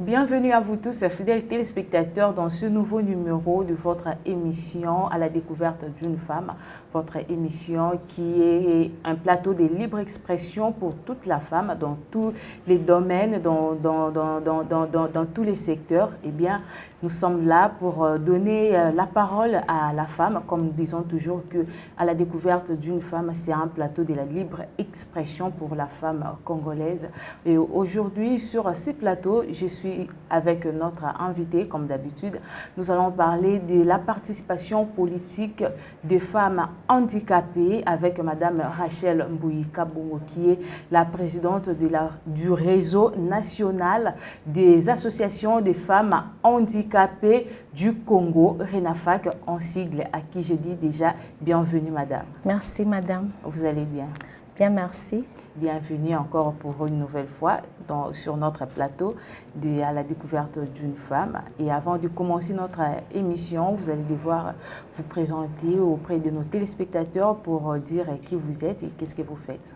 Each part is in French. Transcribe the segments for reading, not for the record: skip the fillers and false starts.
Bienvenue à vous tous, fidèles téléspectateurs, dans ce nouveau numéro de votre émission à la découverte d'une femme. Votre émission qui est un plateau de libre expression pour toute la femme dans tous les domaines, dans tous les secteurs. Eh bien, nous sommes là pour donner la parole à la femme, comme nous disons toujours que à la découverte d'une femme, c'est un plateau de la libre expression pour la femme congolaise. Et aujourd'hui, sur ce plateau, je suis avec notre invité, comme d'habitude. Nous allons parler de la participation politique des femmes handicapées avec Madame Rachel Mbouika-Bongo, qui est la présidente du réseau national des associations des femmes handicapées du Congo, RENAFAC en sigle, à qui je dis déjà bienvenue, Madame. Merci, Madame. Vous allez bien? Bien, merci. Bienvenue encore pour une nouvelle fois sur notre plateau à la découverte d'une femme. Et avant de commencer notre émission, vous allez devoir vous présenter auprès de nos téléspectateurs pour dire qui vous êtes et qu'est-ce que vous faites.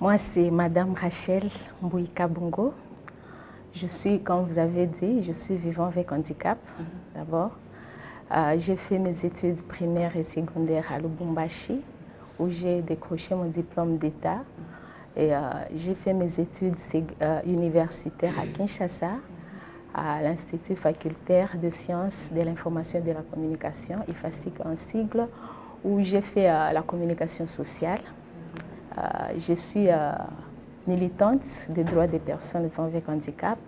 Moi, c'est Madame Rachel Mbouika-Bongo. Je suis, comme vous avez dit, je suis vivant avec handicap, d'abord. J'ai fait mes études primaires et secondaires à Lubumbashi, où j'ai décroché mon diplôme d'État. Et j'ai fait mes études universitaires à Kinshasa, à l'Institut facultaire de sciences de l'information et de la communication, IFASIC en sigle, où j'ai fait la communication sociale. Je suis militante des droits des personnes vivant avec handicap,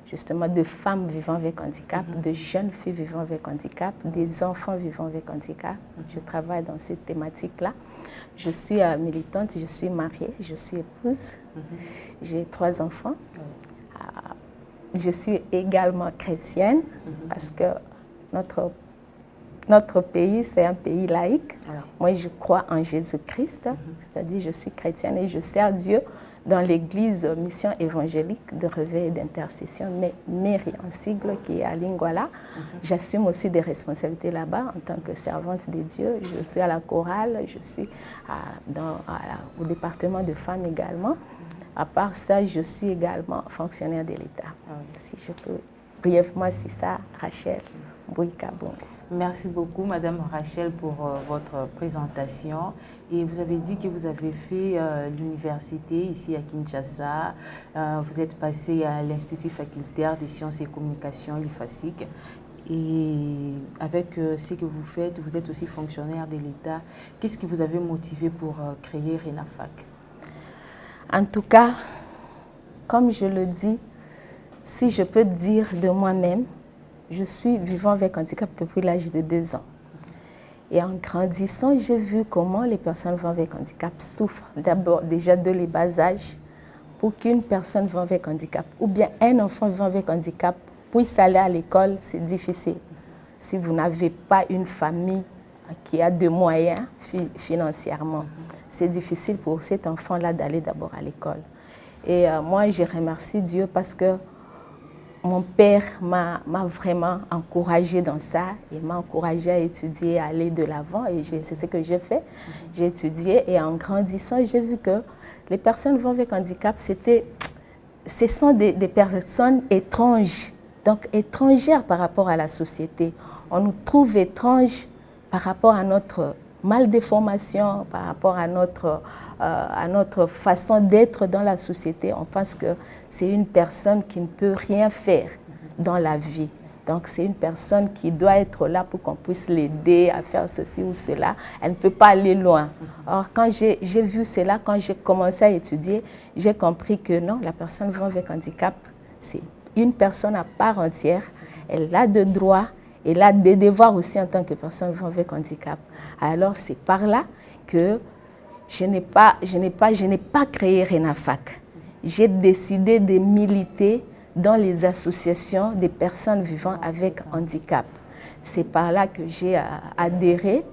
justement de femmes vivant avec handicap, de jeunes filles vivant avec handicap, des enfants vivant avec handicap. Je travaille dans cette thématique-là. Je suis militante, je suis mariée, je suis épouse, j'ai 3 enfants. Je suis également chrétienne parce que notre pays, c'est un pays laïque. Moi, je crois en Jésus-Christ, c'est-à-dire je suis chrétienne et je sers Dieu dans l'église Mission évangélique de réveil et d'intercession, Mairie en sigle, qui est à Lingwala. J'assume aussi des responsabilités là-bas en tant que servante de Dieu. Je suis à la chorale, je suis au département de femmes également. À part ça, je suis également fonctionnaire de l'État. Si je peux brièvement, c'est ça, Rachel Mbouika-Bongo. Merci beaucoup, Madame Rachel, pour votre présentation. Et vous avez dit que vous avez fait l'université ici à Kinshasa. Vous êtes passé à l'Institut facultaire des sciences et communications, l'IFASIC. Et avec ce que vous faites, vous êtes aussi fonctionnaire de l'État. Qu'est-ce qui vous avait motivé pour créer RENAFAC? En tout cas, comme je le dis, si je peux dire de moi-même, je suis vivant avec handicap depuis l'âge de 2 ans. Et en grandissant, j'ai vu comment les personnes vivant avec handicap souffrent. D'abord, déjà de les bas âges, pour qu'une personne vivant avec handicap, ou bien un enfant vivant avec handicap, puisse aller à l'école, c'est difficile. Si vous n'avez pas une famille qui a de moyens financièrement, c'est difficile pour cet enfant-là d'aller d'abord à l'école. Et moi, je remercie Dieu parce que mon père m'a vraiment encouragée dans ça. Il m'a encouragée à étudier, à aller de l'avant. Et c'est ce que j'ai fait. J'ai étudié et en grandissant, j'ai vu que les personnes vivant avec handicap, ce sont des personnes étranges, donc étrangères par rapport à la société. On nous trouve étranges par rapport à notre mal de formation, par rapport à notre façon d'être dans la société. On pense que c'est une personne qui ne peut rien faire dans la vie. Donc c'est une personne qui doit être là pour qu'on puisse l'aider à faire ceci ou cela. Elle ne peut pas aller loin. Or, quand j'ai vu cela, quand j'ai commencé à étudier, j'ai compris que non, la personne vivant avec handicap, c'est une personne à part entière. Elle a des droits. Elle a des devoirs aussi en tant que personne vivant avec handicap. Alors c'est par là que je n'ai pas créé RENAFAC. J'ai décidé de militer dans les associations des personnes vivant avec handicap. C'est par là que j'ai adhéré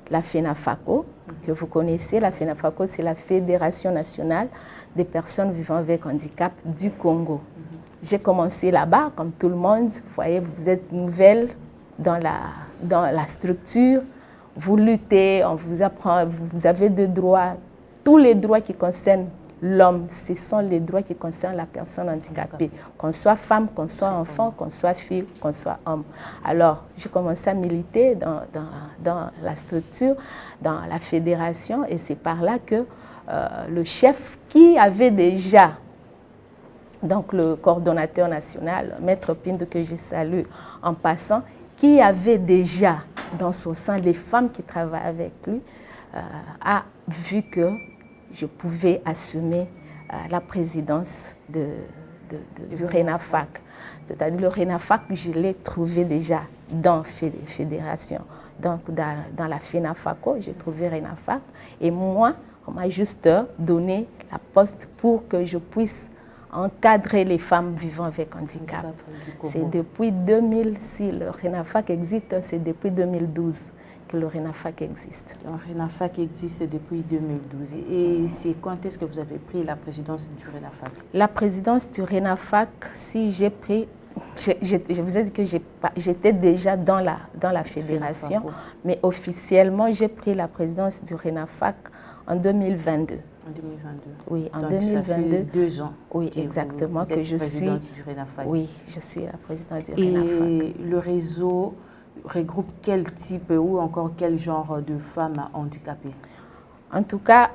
à la FENAFACO, que vous connaissez. La FENAFACO, c'est la Fédération nationale des personnes vivant avec handicap du Congo. J'ai commencé là-bas, comme tout le monde. Vous voyez, vous êtes nouvelle dans la structure. Vous luttez, on vous apprend, vous avez des droits, tous les droits qui concernent l'homme. Ce sont les droits qui concernent la personne handicapée, qu'on soit femme, qu'on soit enfant, qu'on soit fille, qu'on soit homme. Alors, j'ai commencé à militer dans la structure, dans la fédération, et c'est par là que le chef qui avait déjà, donc le coordonnateur national, Maître Pindou, que je salue en passant, qui avait déjà dans son sein les femmes qui travaillent avec lui, a vu que je pouvais assumer la présidence du RENAFAC. C'est-à-dire le RENAFAC, je l'ai trouvé déjà dans la fédération. Donc dans la FENAFACO, j'ai trouvé RENAFAC. Et moi, on m'a juste donné la poste pour que je puisse encadrer les femmes vivant avec handicap. C'est depuis 2000, si le RENAFAC existe, c'est depuis 2012 que le RENAFAC existe. Le RENAFAC existe depuis 2012. Et c'est quand est-ce que vous avez pris la présidence du RENAFAC? La présidence du RENAFAC, si j'ai pris, je vous ai dit que j'étais déjà dans la fédération, mais officiellement, j'ai pris la présidence du RENAFAC en 2022. En 2022. Oui, en donc 2022. Ça fait 2 ans. Oui, exactement, vous êtes que je suis présidente du RENAFAC. Oui, je suis la présidente du RENAFAC. Et le réseau regroupe quel type ou encore quel genre de femmes handicapées? En tout cas,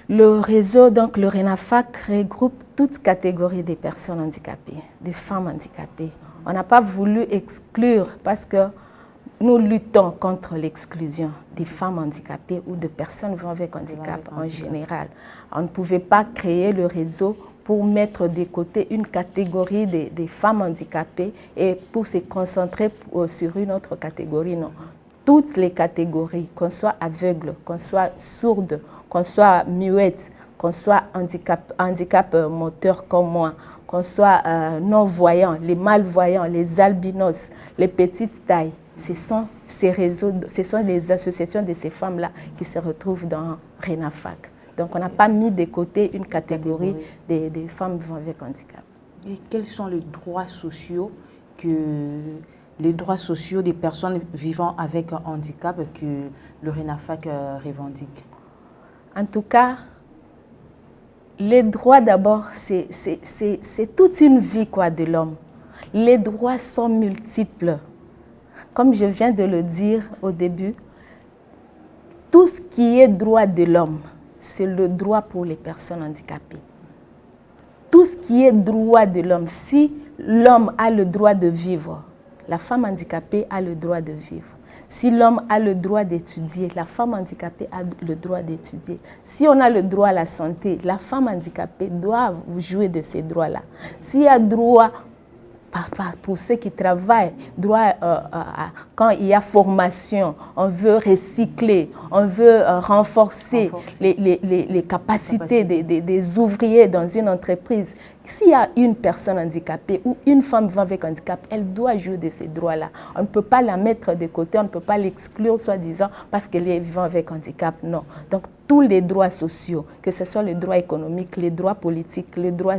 le réseau, donc le RENAFAC, regroupe toute catégorie des personnes handicapées, des femmes handicapées. On n'a pas voulu exclure parce que nous luttons contre l'exclusion des femmes handicapées ou de personnes vivant avec handicap en général. On ne pouvait pas créer le réseau pour mettre de côté une catégorie des femmes handicapées et pour se concentrer sur une autre catégorie. Non. Toutes les catégories, qu'on soit aveugle, qu'on soit sourde, qu'on soit muette, qu'on soit handicap moteur comme moi, qu'on soit non-voyant, les malvoyants, les albinos, les petites tailles, ce sont ces réseaux, ce sont les associations de ces femmes-là qui se retrouvent dans RENAFAC. Donc on n'a pas mis de côté une catégorie des femmes vivant avec handicap. Et quels sont les droits sociaux des personnes vivant avec un handicap que le RENAFAC revendique? En tout cas, les droits d'abord, c'est toute une vie de l'homme. Les droits sont multiples. Comme je viens de le dire au début, tout ce qui est droit de l'homme, c'est le droit pour les personnes handicapées. Tout ce qui est droit de l'homme, si l'homme a le droit de vivre, la femme handicapée a le droit de vivre. Si l'homme a le droit d'étudier, la femme handicapée a le droit d'étudier. Si on a le droit à la santé, la femme handicapée doit jouir de ces droits-là. S'il y a droit pour ceux qui travaillent, quand il y a formation, on veut recycler, on veut renforcer les capacités des ouvriers dans une entreprise. S'il y a une personne handicapée ou une femme vivant avec handicap, elle doit jouir de ces droits-là. On ne peut pas la mettre de côté, on ne peut pas l'exclure, soi-disant, parce qu'elle est vivant avec handicap. Non. Donc, tous les droits sociaux, que ce soit les droits économiques, les droits politiques, les droits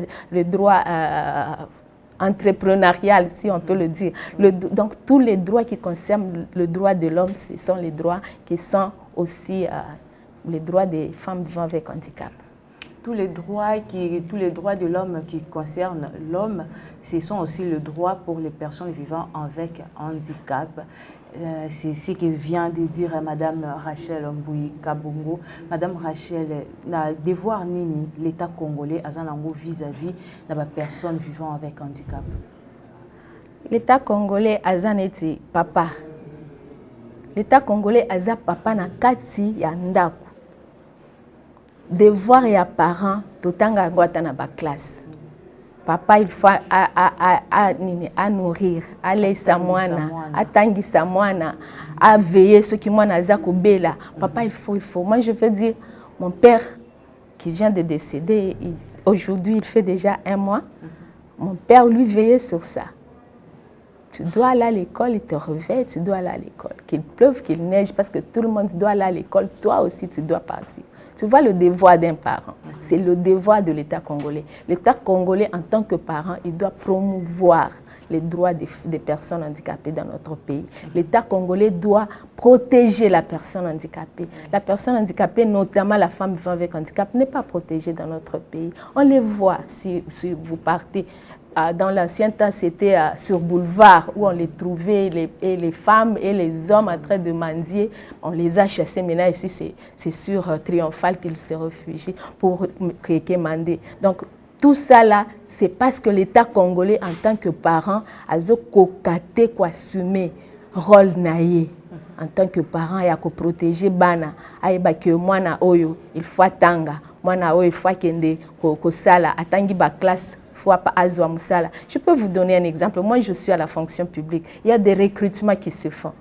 entrepreneurial, si on peut le dire. Donc, tous les droits qui concernent le droit de l'homme, ce sont les droits qui sont aussi les droits des femmes vivant avec handicap. Tous les droits de l'homme qui concernent l'homme, ce sont aussi les droits pour les personnes vivant avec handicap. C'est ce que vient de dire Madame Rachel Mbouyi Kabongo. Madame Rachel, na devoir nini l'État congolais azanango vis-à-vis de la personne vivant avec handicap? L'État congolais azaneti papa. L'État congolais aza papa na kati ya ndako. Devoir ya parents totanga ngwata na ba classe. Papa, il faut à nourrir, à laisser mwana, à tangisa mwana, à veiller ce qui mwana zako bela. Papa, il faut. Moi, je veux dire, mon père qui vient de décéder, aujourd'hui, il fait déjà 1 mois. Mon père, lui, veillait sur ça. Tu dois aller à l'école, il te réveille, tu dois aller à l'école. Qu'il pleuve, qu'il neige, parce que tout le monde doit aller à l'école. Toi aussi, tu dois partir. Tu vois le devoir d'un parent, c'est le devoir de l'État congolais. L'État congolais, en tant que parent, il doit promouvoir les droits des personnes handicapées dans notre pays. L'État congolais doit protéger la personne handicapée. La personne handicapée, notamment la femme vivant avec handicap, n'est pas protégée dans notre pays. On les voit si vous partez. Dans l'ancien temps, c'était sur boulevard où on les trouvait, les femmes et les hommes en train de mendier. On les a chassés. Maintenant, ici, c'est sur Triomphal qu'ils se réfugient pour mander. Donc, tout ça là, c'est parce que l'État congolais, en tant que parent, a kokate ko assumer rôle naïe. En tant que parent, il y a ko protéger bana. Aïba que mwana oyo, il faut tanga. Mwana oyo, il faut kende ko sala. Atangi ba classe. Je peux vous donner un exemple. Moi, je suis à la fonction publique. Il y a des recrutements qui se font.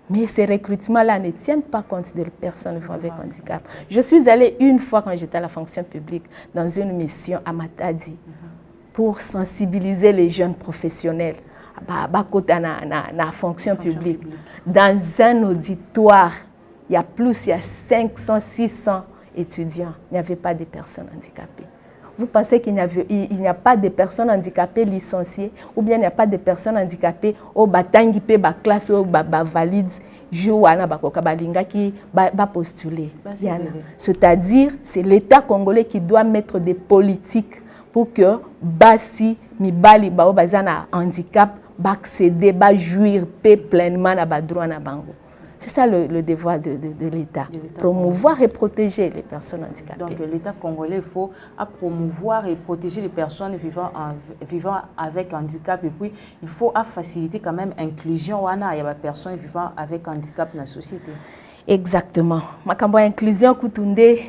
Mais ces recrutements-là ne tiennent pas compte des personnes vivant avec handicap. Je suis allée une fois quand j'étais à la fonction publique dans une mission à Matadi pour sensibiliser les jeunes professionnels à la fonction publique. Dans un auditoire, il y a 500, 600 étudiants. Il n'y avait pas de personnes handicapées. Vous pensez qu'il n'y a pas de personnes handicapées licenciées ou bien il n'y a pas de personnes handicapées au batangi pe ba classe au valide jouana ba kokabalinga qui ba postuler. C'est-à-dire c'est l'État congolais qui doit mettre des politiques pour que basi mibali ba bazana handicap ba accéder ba jouir pleinement na ba droit na bango. C'est ça le devoir de l'État, promouvoir et protéger les personnes handicapées. Donc l'État congolais, il faut promouvoir et protéger les personnes vivant avec handicap et puis il faut faciliter quand même l'inclusion il y a des personnes vivant avec handicap dans la société. Exactement. Makambo inclusion kutunde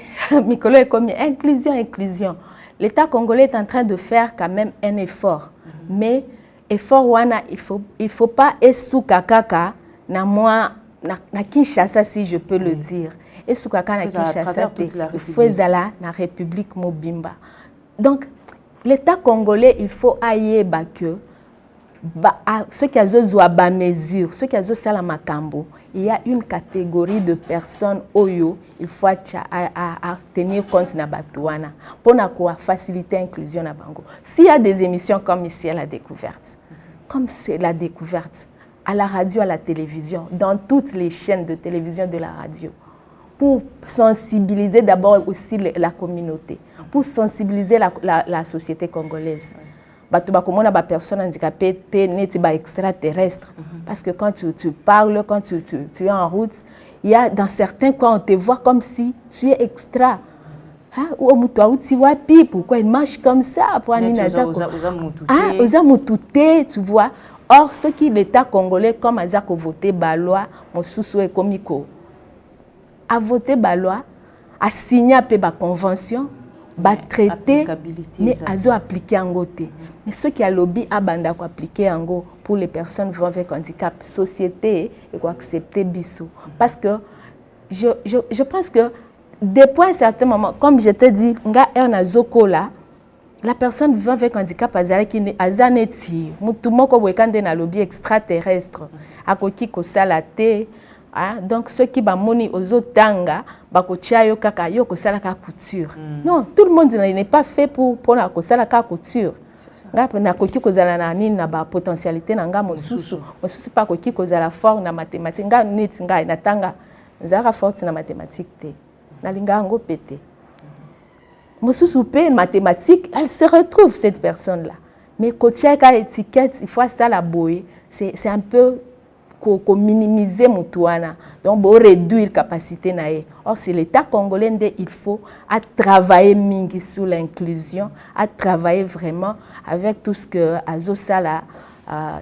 mikolo ekomi inclusion. L'État congolais est en train de faire quand même un effort. Mais effort wana il faut pas essuka kaka na moi na Kinshasa, si je peux le dire. Et ce qu'on a na Kinshasa, il faut aller na République Mobimba. Donc, l'État congolais, il faut ailler que ceux qui ont des mesures, ceux qui ont des makambo, il y a une catégorie de personnes oyo, il faut tenir compte na batouana pour faciliter l'inclusion na bango. S'il y a des émissions comme ici à la découverte, comme c'est la découverte, à la radio, à la télévision, dans toutes les chaînes de télévision de la radio, pour sensibiliser d'abord aussi la communauté, pour sensibiliser la société congolaise. Comme on a des personnes handicapées, tu es extraterrestre. Parce que quand tu parles, quand tu es en route, il y a dans certains coins, on te voit comme si tu es extra. Pourquoi il marche comme ça? Tu vois. Or, ce qui l'État congolais, comme Azako voté Balois, Mosusu et Komiko, a voté Balois, a signé la convention, a traité, mais a appliqué en côté. Mais ce qui a lobby a appliqué en go pour les personnes vivant avec handicap, société et accepter biso. Parce que je pense que depuis un certain moment, comme je te dis, la personne vivant avec handicap a zaneti mutu moko boekande na lobby extraterrestre akoki ko salate donc ceux qui ba moni ozotanga bakotia yo kaka yo ko sala ka couture. Non, tout le monde n'est pas fait pour na ko sala ka couture. Ngapo na koki ko zala na nini na ba potentialité na nga mosusu pa koki ko zala fort na mathématique nga neti nga na tanga zara forte na mathématique te na linga ngo pété. Moussoupé, mathématiques, elle se retrouve, cette personne-là. Mais quand il y a une étiquette, il faut ça la boyer. C'est un peu minimiser mon touana. Donc, pour réduire la capacité. Or, c'est l'État congolais, il faut travailler sur l'inclusion, à travailler vraiment avec tout ce que Azosala,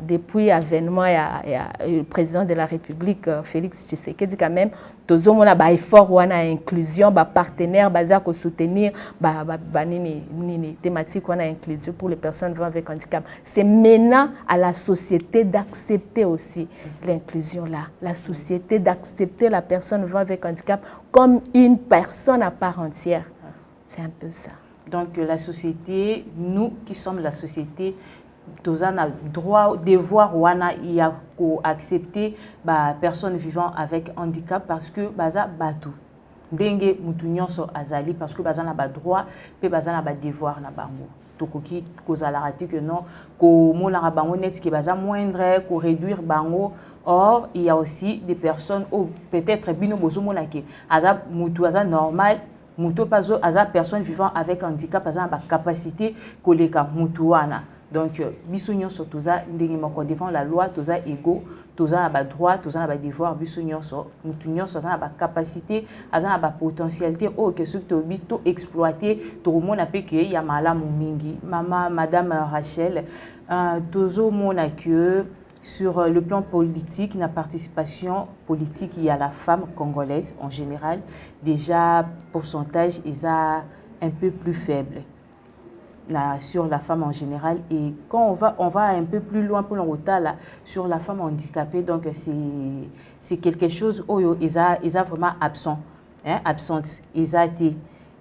depuis l'avènement, le président de la République, Félix Tshisekedi, quand même, tous on a effort ou inclusion, partenaire, pour soutenir les thématiques inclusion pour les personnes vivant avec handicap. C'est maintenant à la société d'accepter aussi l'inclusion là, la société d'accepter la personne vivant avec handicap comme une personne à part entière. C'est un peu ça. Donc la société, nous qui sommes la société, tous on a droit, devoir ou il a accepter personnes vivant avec handicap parce que baza batou. ndenge mutu nyonso azali parce que baza na ba droit pe baza na ba devoir na bango. Tokoki kozala raté que non ko mona bango net ki baza moindre ko réduire bango. Or il y a aussi des personnes ou peut-être bino bozo mona ke aza mutu aza normal mutu pazo aza personne vivant avec handicap aza ba capacité koleka mutu wana. Donc biso nyonso toza ndenge moko devant la loi toza égaux toza na ba droit toza na ba devoir biso nyonso mutu nyonso aza na ba capacité aza na ba potentialité o que ce to bito exploiter to mona pe ke ya malamu mingi madame Rachel tozo mona que sur le plan politique la participation politique il y a la femme congolaise en général déjà pourcentage est un peu plus faible. Sur la femme en général et quand on va un peu plus loin pour là sur la femme handicapée donc c'est quelque chose où ils a vraiment absente ils a été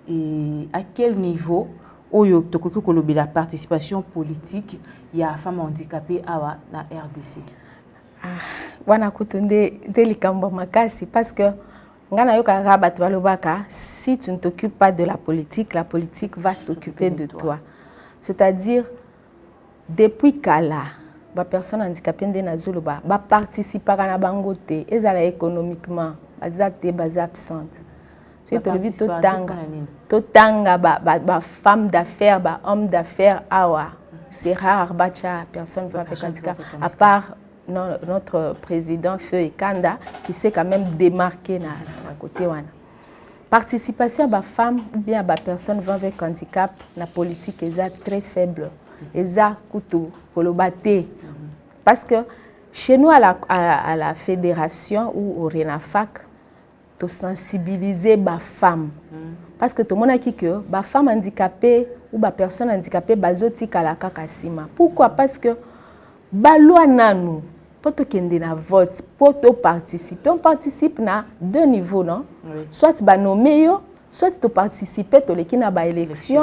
et à quel niveau où la participation politique il y a femme handicapée à la RDC wana kutunde delikambo makasi parce que si tu ne t'occupes pas de la politique va s'occuper de toi. C'est-à-dire, depuis Kala, les personnes handicapées ne participent pas à la bangote, elles économiquement, elles sont absentes. Tu te dis, tout femme d'affaires, homme d'affaires, c'est rare, personne avec handicap, à part notre président Feu Ekanda, qui s'est quand même démarqué dans le côté. Participation à femmes ou bien à personnes vivant avec handicap, la politique est très faible. Est couteau pour le battre. Parce que chez nous, à la fédération ou au RENAFAC, tu sensibiliser les femmes. Parce que tout le monde a dit que les femmes handicapées ou les personnes handicapées, pourquoi? Parce que la loi nanou. Pour vote, pour participer, on participe à deux niveaux, non? Oui. Soit tu vas nommer, soit tu participes à l'élection,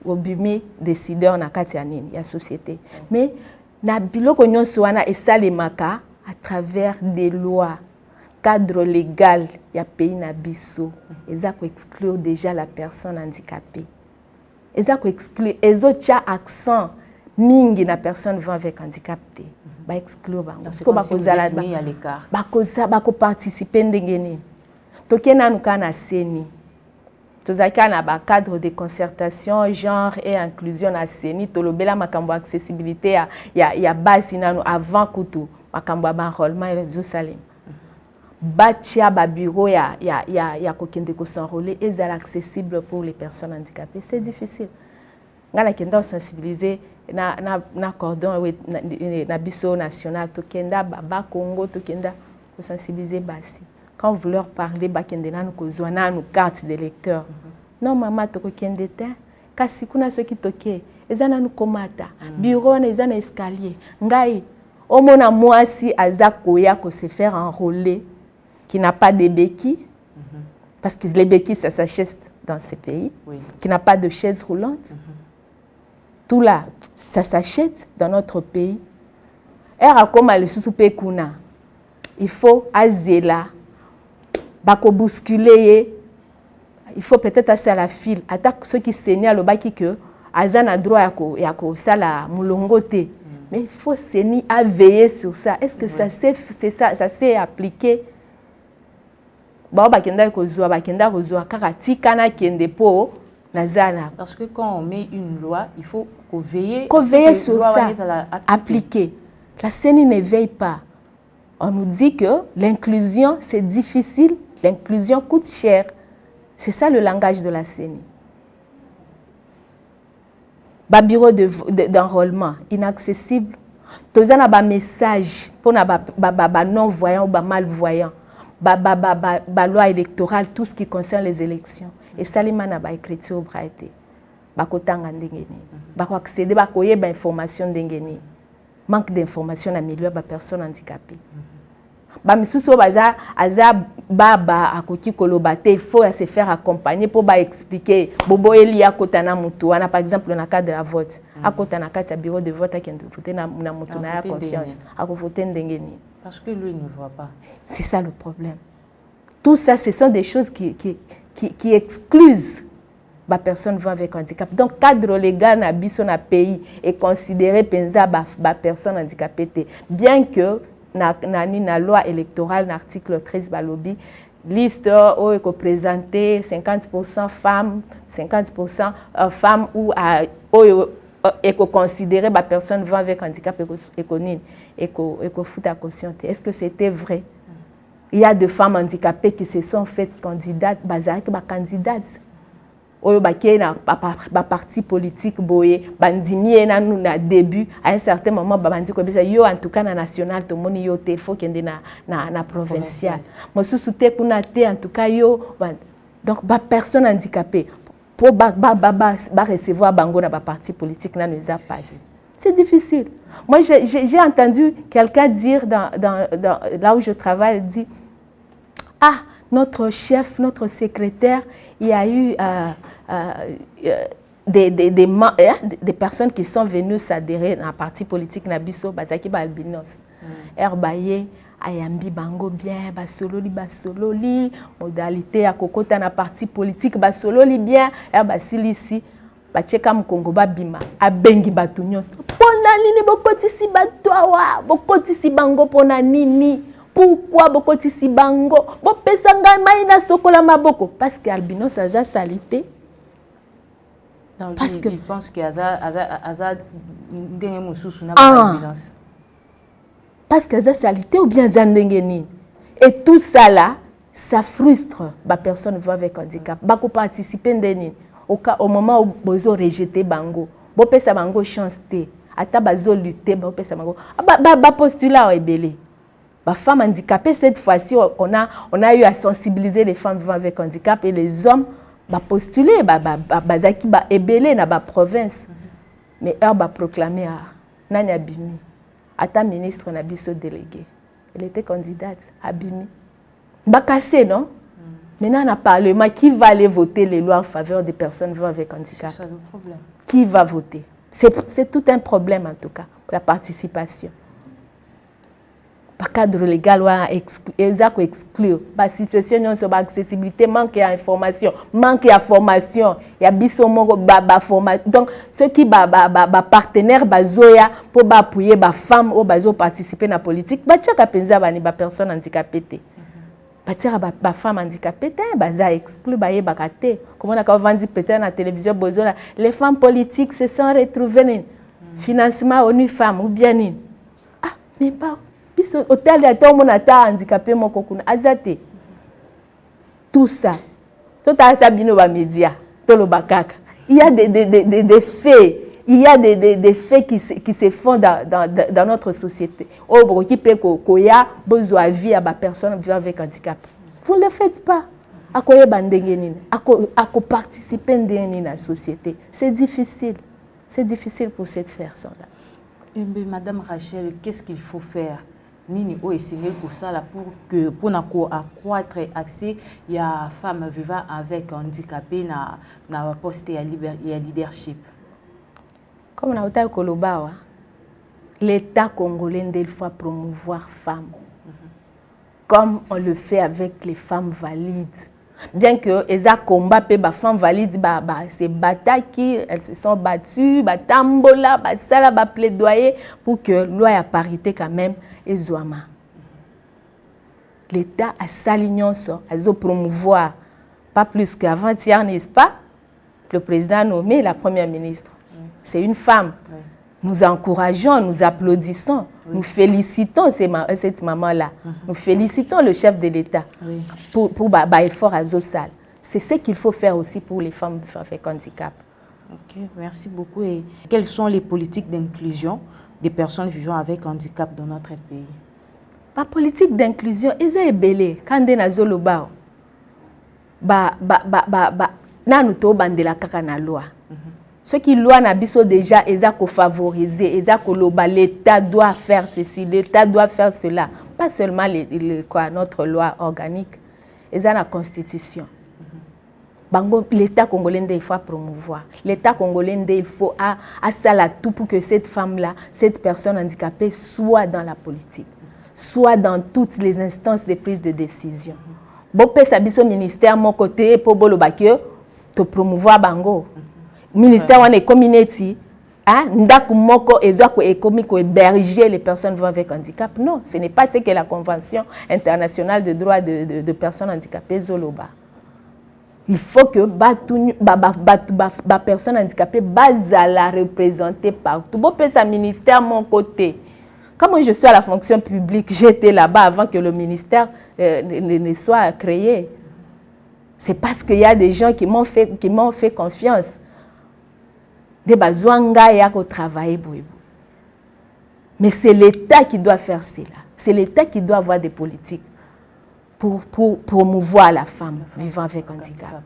ou bien décideur dans la société. Mais na biloko nyonso wana esalemaka à travers des lois, cadre légal, il y a pays na biso, eza ko exclure déjà la personne handicapée. Eza ko exclure ezotia accent mingi na personne vivant avec handicap te. Ba exclure bango. Parce que vous êtes mis à l'écart. Ba ko participer ndengeni. Tokena nuka na seni. Tozaka na ba cadre de concertation genre et inclusion na seni tolobela makambo accessibilité ya base nanu avant kutu makambo ba enrôlement et réseau salem. Batia ba bureau ya kokende ko s'enrôler et est accessible pour les personnes handicapées. C'est difficile. Ngala kenda sensibiliser na cordon na biso national to kenda ba Congo to kenda ko sensibiliser basi. Quand vous leur parlez bakende nanu kozwa nanu carte d'électeur. Non maman to kende te kasi kuna soki toke ezana nu komata bureau na ezana escalier ngai omona mwasi azakoya ko se faire enrôler qui n'a pas de béquilles parce que les béquilles ça s'achète dans ces pays qui n'a pas de chaise roulante. Tout là, ça s'achète dans notre pays. Il faut azela, bako bousculer, il faut peut-être assez à la file. Attaque ceux qui saignent le baki que azana droit yako sala mulongote. Mais il faut saigner à veiller sur ça. Est-ce que ça s'est appliqué? Parce que quand on met une loi, il faut qu'on veille sur ça, appliquer. La CENI ne veille pas. On nous dit que l'inclusion, c'est difficile, l'inclusion coûte cher. C'est ça le langage de la CENI. Ba bureau d'enrôlement, inaccessible. Tous un message pour les non-voyants ou les malvoyants. La loi électorale, tout ce qui concerne les élections. Et ça, les gens ont écrit au braïté. Ils ont accéder à l'information. Manque d'information dans le milieu des personnes handicapées. Il faut se faire accompagner pour expliquer. Par exemple, dans le cas de la vote, à côté de la bureau de vote, il faut confiance. Parce que lui ne voit pas. C'est ça le problème. Tout ça, ce sont des choses qui excluent la personne vivant avec handicap. Donc, le cadre légal dans le pays est considéré comme la personne handicapée. Bien que dans la loi électorale, dans l'article 13, balobi, liste où est présenté 50% femmes, 50% femmes ou est considéré la personne vivant avec handicap et qu'on fout à caution. Est-ce que c'était vrai? Il y a des femmes handicapées qui se sont faites candidates, candidates. Oyo baké na parti politique boye bandimi na nous na début à un certain moment bandi ko bisa yo en tout cas na national to moni yo te faut kende na provincial mo sousouté kuna te en tout cas yo donc ba personne handicapée pour recevoir bango na ba parti politique na nous a passe. C'est difficile. Moi j'ai entendu quelqu'un dire dans là où je travaille, dit ah, notre chef, notre secrétaire, il y a eu des personnes qui sont venues s'adhérer dans le parti politique Nabiso, Bazaki Balbinos. Herbaye, Ayambi Bango bien, Basololi, modalité à Kokota dans le parti politique, Basololi bien, Herbasili ici, Bacheka Mkongo Babima, Abengi Batunios. Pona nini bokotisi batwa, bokotisi bango pona nini. Pourquoi bokotisi bango bopesa ngai mai na sokola maboko parce que albinos aza salité. Parce que il pense que aza ndenge mususu na albinos. Parce que aza salité ou bien aza ndenge nini. Et tout ça là, ça frustre la personne vivant avec handicap. Bako participer ndeni au moment où bozo rejeter bango. Bopesa bango chance té. Ata bazo lutter bopesa bango. Ba postulat ebelé. Les femmes handicapées, cette fois-ci, on a eu à sensibiliser les femmes vivant avec handicap et les hommes postuler, bazaki ba ébélé dans la province. Mais elle a proclamé à Nani Abimi, à ta ministre Nabiso délégué. Elle était candidate, Abimi. Bakassé, non? Maintenant, on a parlement qui va aller voter les lois en faveur des personnes vivant avec handicap. C'est ça le problème. Qui va voter? C'est tout un problème en tout cas, pour la participation. Par cadre légal, ils ont exclu. La situation sur l'accessibilité, manque d'information, manque de formation. Il y a des formation. Donc, ceux qui sont partenaires pour appuyer les femmes ou participer à la politique, ils ont des personnes handicapées. Les femmes handicapées, ils sont exclus. Comme on a vendu peut-être à la télévision, les femmes politiques se sont retrouvées. Financement ONU Femmes ou bien. Ah, mais pas. Hôtel ya tout monde ata handicapé moko kuna azate tout ça tout ata bino ba média to lo bakaka il y a des faits, il y a des faits qui se font dans notre société au boki pe ko ya besoin vie à ba personne vivant avec handicap. Vous ne le faites pas. À quoi bandenge nini à participer dans la société. C'est difficile pour cette personne là. Mais Madame Rachel, qu'est-ce qu'il faut faire? Nini o essayer pour ça là pour accroître accès il y a femmes vivant avec handicapé na poste et à leadership. Comme on a dit Kolobawa, l'État congolais doit promouvoir femmes comme on le fait avec les femmes valides. Bien que les combats les femmes valides c'est bataille qui elles se sont battues, tambola, sala plaidoyer pour que loi à parité quand même et Zouama. L'État a s'aligné sur à promouvoir pas plus qu'avant-hier, n'est-ce pas? Le président a nommé la première ministre. C'est une femme. Nous encourageons, nous applaudissons, nous félicitons cette maman-là. Nous félicitons le chef de l'État pour l'effort à Zossal. C'est ce qu'il faut faire aussi pour les femmes avec handicap. Ok, merci beaucoup. Et quelles sont les politiques d'inclusion des personnes vivant avec handicap dans notre pays? La politique d'inclusion, ils sont belé. Quand on a zoloba, nous to bandela kaka na loi. Ceux qui loi na biso déjà, ils ont favorisé, ils ont l'État doit faire ceci, l'État doit faire cela. Pas seulement notre loi organique, ils ont la Constitution. L'État congolais, il faut promouvoir. L'État congolais, il faut tout pour que cette femme-là, cette personne handicapée, soit dans la politique, soit dans toutes les instances de prise de décision. Bon pesa biso ministère mon côté pour bolo bakio te promouvoir bango. Ministère wana community ah ndaku moko ezako ekomi ko héberger les personnes vivant avec handicap. Non, ce n'est pas ce que la Convention internationale de droits de personnes handicapées zoloba. Il faut que ba personnes handicapées bazala représentées partout. Bon pesa ministère mon côté. Quand moi je suis à la fonction publique, j'étais là-bas avant que le ministère ne soit créé. C'est parce qu'il y a des gens qui m'ont fait confiance. Des bazouanga ya ko travailler. Mais c'est l'État qui doit faire cela. C'est l'État qui doit avoir des politiques pour promouvoir la femme vivant avec handicap.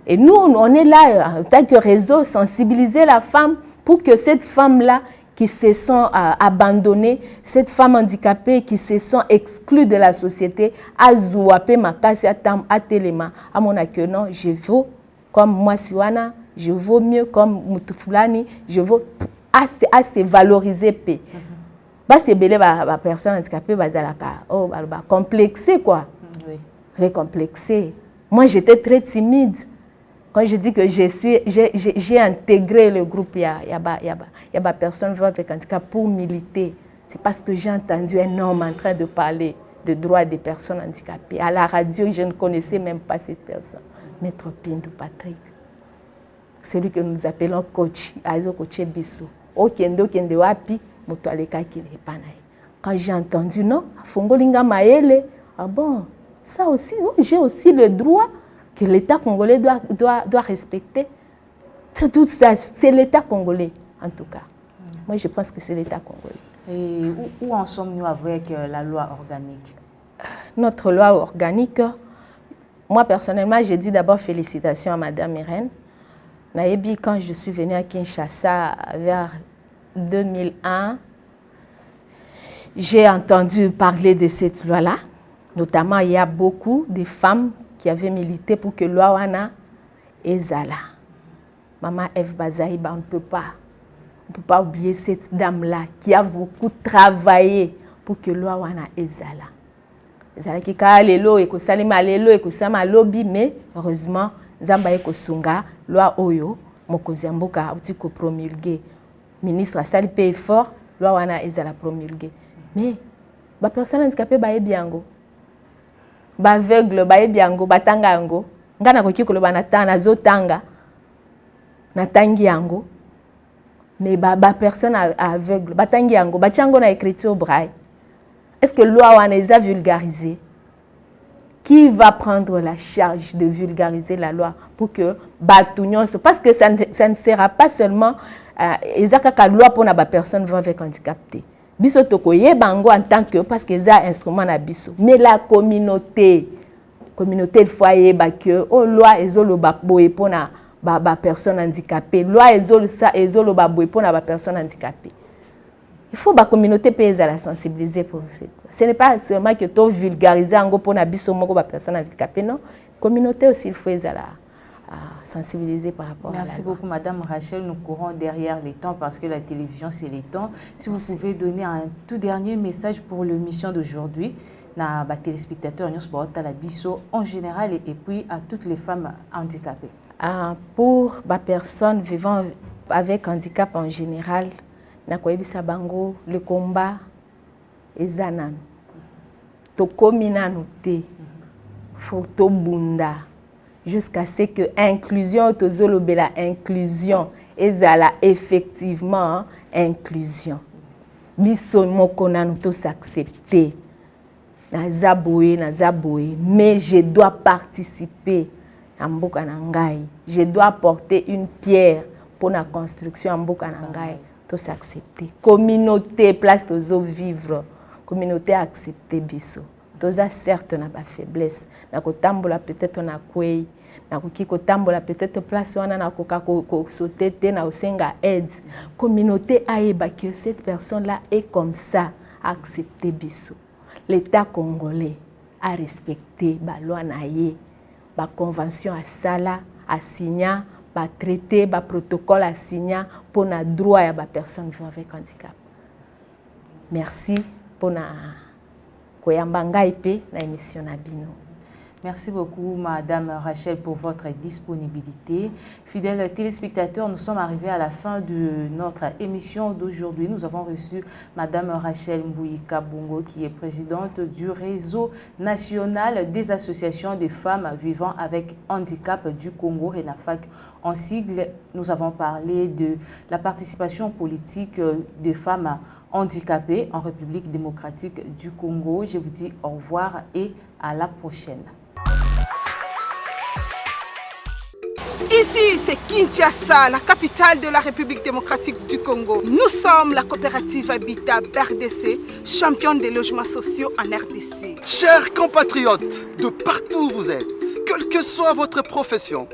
Et nous, on est là en tant que réseau, sensibiliser la femme pour que cette femme-là qui se sont abandonnées, cette femme handicapée qui se sont exclues de la société, à zouapé makasi à téléma, à mon accueil, non, je vaux comme moi Siwana, je vaux mieux comme Moutoufoulani, je vaux assez valoriser paix. Bah c'est belé ba personne handicapée bazalaka oh ba complexé quoi. Oui. Récomplexé. Moi j'étais très timide. Quand je dis que j'ai intégré le groupe Yaba personne vivant avec handicap pour militer, c'est parce que j'ai entendu un homme en train de parler de droits des personnes handicapées. À la radio, je ne connaissais même pas cette personne. Maître Pinto Patrick. Celui que nous appelons coach, Azo Coach Bissou. Okendo kende wapi, moto aleka ki repanaye. Quand j'ai entendu non, Fongolinga Maele, ah bon, ça aussi, j'ai aussi le droit que l'État congolais doit respecter. Tout ça, c'est l'État congolais, en tout cas. Moi, je pense que c'est l'État congolais. Et où en sommes-nous avec la loi organique? Notre loi organique, moi, personnellement, j'ai dit d'abord félicitations à Madame Irène. Naïbi, quand je suis venue à Kinshasa vers 2001, j'ai entendu parler de cette loi-là. Notamment, il y a beaucoup de femmes qui avaient milité pour que loi wana ezala. Maman Eve Bazaïba, on ne peut pas oublier cette dame-là qui a beaucoup travaillé pour que loi wana ezala. Ezala ki ka lelo e ko salima lelo e ko sama lobby, mais heureusement Zamba e ko sunga loi oyo mokonzi mboka uti ko promulguer. Ministre asali pe effort loi wana ezala promulguer. Mais ba personne handicapée ba ebiango. Ba aveugle ba ebiango batanga yango. Ngana ko kikolo ba natana zotanga. Natangi yango. Mais ba personne aveugle batangi yango batiango na écriture braille. Est-ce que loi wana eza vulgarisé? Qui va prendre la charge de vulgariser la loi pour que Batunion, parce que ça ne sera pas seulement la loi pour la personne vivant avec handicap. Biso tokoye bango en tant que parce que c'est un instrument na biso, mais la communauté le foyer ba que oh loi ezolo ba boye pour na ba personne handicapée, loi ezolo ba boye pour na ba personne handicapée. Il faut que la communauté puisse la sensibiliser pour ça. Ce n'est pas seulement que tu vulgariser en pour la personne handicapée, non. La communauté aussi, il faut la sensibiliser par rapport à la loi. Merci beaucoup, Madame Rachel. Nous courons derrière les temps parce que la télévision, c'est les temps. Si vous pouvez donner un tout dernier message pour l'émission d'aujourd'hui, à les téléspectateurs en général et puis à toutes les femmes handicapées. Pour les personnes vivant avec handicap en général, nakoyebisa bango le combat ezananu tokomi nanu te faut tobunda jusqu'à ce que inclusion tozolobela inclusion ezala effectivement inclusion biso moko nanu to s'accepter naza boye mais je dois participer à mboka na ngai, je dois porter une pierre pour la construction à mboka na ngai. Tous accepter. Communauté, place tous vivre. Communauté accepter biso. Tous a certes na ba faiblesse. Na ko tambola peut-être na kwei. Na ko ki ko tambola peut-être place wana na ko sauter te na osenga aide. Communauté aeba que cette personne-là est comme ça. Accepter biso. L'État congolais a respecté ba loi na ye. Ba convention à sala a signé. Ba traité, ba protocole à signer pour na droit à ba personne vivant avec handicap. Merci pour na koyamba ngai pe na émission na bino. Merci beaucoup, Madame Rachel, pour votre disponibilité. Fidèles téléspectateurs, nous sommes arrivés à la fin de notre émission d'aujourd'hui. Nous avons reçu Madame Rachel Mbouika Bongo, qui est présidente du réseau national des associations des femmes vivant avec handicap du Congo, RENAFAC en sigle. Nous avons parlé de la participation politique des femmes handicapées en République démocratique du Congo. Je vous dis au revoir et à la prochaine. Ici, c'est Kinshasa, la capitale de la République démocratique du Congo. Nous sommes la coopérative Habitat RDC, championne des logements sociaux en RDC. Chers compatriotes, de partout où vous êtes, quelle que soit votre profession,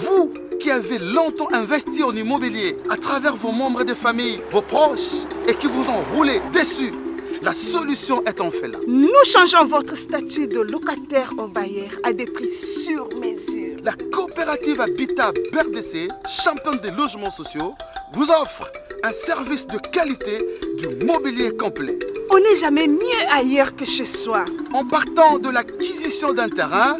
vous qui avez longtemps investi en immobilier à travers vos membres de famille, vos proches, et qui vous ont roulé dessus, la solution est en fait là. Nous changeons votre statut de locataire au bailleur à des prix sur mesure. La coopérative Habitat RDC, championne des logements sociaux, vous offre un service de qualité du mobilier complet. On n'est jamais mieux ailleurs que chez soi. En partant de l'acquisition d'un terrain,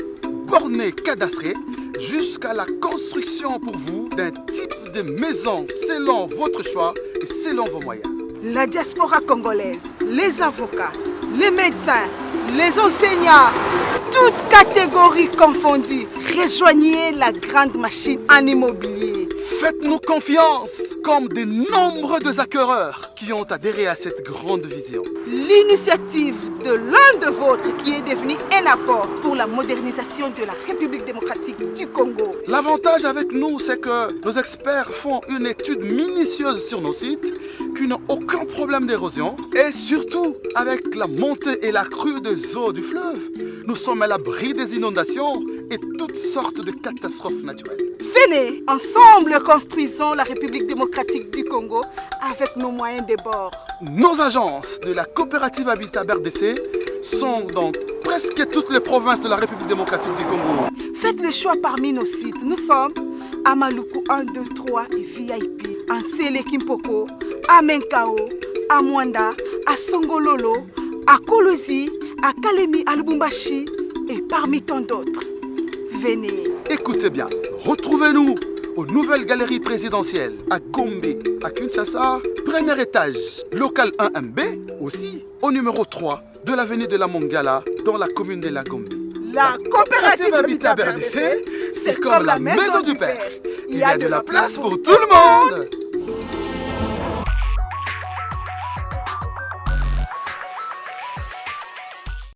borné cadastré, jusqu'à la construction pour vous d'un type de maison selon votre choix et selon vos moyens. La diaspora congolaise, les avocats, les médecins, les enseignants, toutes catégories confondues, rejoignez la grande machine en immobilier. Faites-nous confiance comme de nombreux acquéreurs qui ont adhéré à cette grande vision. L'initiative de l'un de vôtres qui est devenu un apport pour la modernisation de la République démocratique du Congo. L'avantage avec nous, c'est que nos experts font une étude minutieuse sur nos sites qui n'ont aucun problème d'érosion et surtout avec la montée et la crue des eaux du fleuve, nous sommes à l'abri des inondations et toutes sortes de catastrophes naturelles. Venez, ensemble construisons la République démocratique du Congo avec nos moyens de bord. Nos agences de la coopérative Habitat RDC sont dans presque toutes les provinces de la République démocratique du Congo. Faites le choix parmi nos sites. Nous sommes à Maluku 1, 2, 3 et VIP, à Nsele Kimpoko, à Menkao, à Mwanda, à Songololo, à Kolosi, à Kalemi, à Lubumbashi et parmi tant d'autres. Venez. Écoutez bien, retrouvez-nous aux nouvelles galeries présidentielles à Gombe, à Kinshasa, premier étage, local 1MB, aussi au numéro 3 de l'avenue de la Mongala dans la commune de la Gombe. La coopérative Habitat RDC, c'est comme la maison du Père. Il y a de la place pour tout le monde.